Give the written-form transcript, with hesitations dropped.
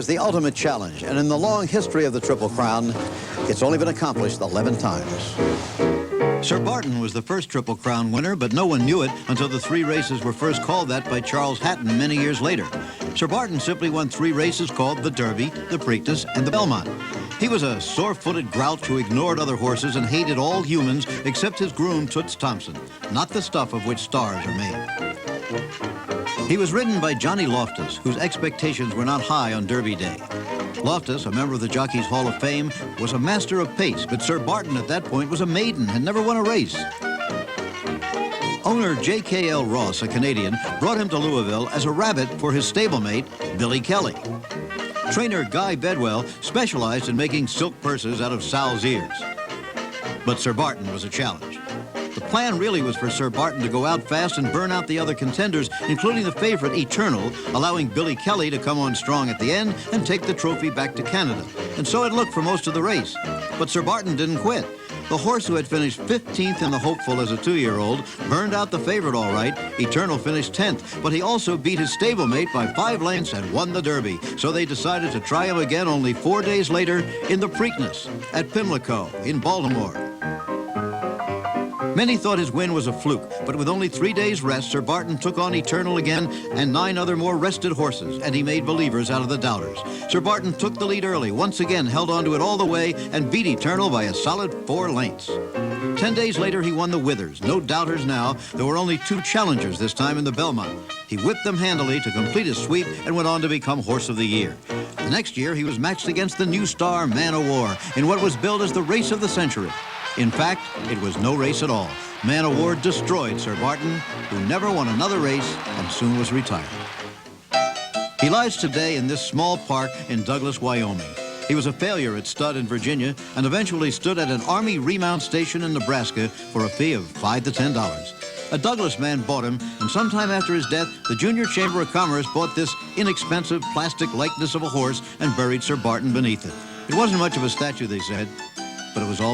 It's the ultimate challenge, and in the long history of the Triple Crown, it's only been accomplished 11 times. Sir Barton was the first Triple Crown winner, but no one knew it until the 3 races were first called that by Charles Hatton many years later. Sir Barton simply won 3 races called the Derby, the Preakness, and the Belmont. He was a sore-footed grouch who ignored other horses and hated all humans except his groom, Toots Thompson, not the stuff of which stars are made. He was ridden by Johnny Loftus, whose expectations were not high on Derby Day. Loftus, a member of the Jockeys' Hall of Fame, was a master of pace, but Sir Barton at that point was a maiden and never won a race. Owner J.K.L. Ross, a Canadian, brought him to Louisville as a rabbit for his stablemate, Billy Kelly. Trainer Guy Bedwell specialized in making silk purses out of sow's ears. But Sir Barton was a challenge. The plan really was for Sir Barton to go out fast and burn out the other contenders, including the favorite Eternal, allowing Billy Kelly to come on strong at the end and take the trophy back to Canada. And so it looked for most of the race. But Sir Barton didn't quit. The horse who had finished 15th in the Hopeful as a 2-year-old burned out the favorite all right. Eternal finished 10th, but he also beat his stablemate by 5 lengths and won the Derby. So they decided to try him again only 4 days later in the Preakness at Pimlico in Baltimore. Many thought his win was a fluke, but with only 3 days' rest, Sir Barton took on Eternal again and 9 other more rested horses, and he made believers out of the doubters. Sir Barton took the lead early, once again held on to it all the way, and beat Eternal by a solid 4 lengths. 10 days later, he won the Withers. No doubters now. There were only 2 challengers this time in the Belmont. He whipped them handily to complete his sweep and went on to become Horse of the Year. The next year, he was matched against the new star, Man o' War, in what was billed as the race of the century. In fact, it was no race at all. Man o' War destroyed Sir Barton, who never won another race and soon was retired. He lies today in this small park in Douglas, Wyoming. He was a failure at stud in Virginia and eventually stood at an Army remount station in Nebraska for a fee of $5 to $10. A Douglas man bought him, and sometime after his death, the Junior Chamber of Commerce bought this inexpensive plastic likeness of a horse and buried Sir Barton beneath it. It wasn't much of a statue, they said, but it was all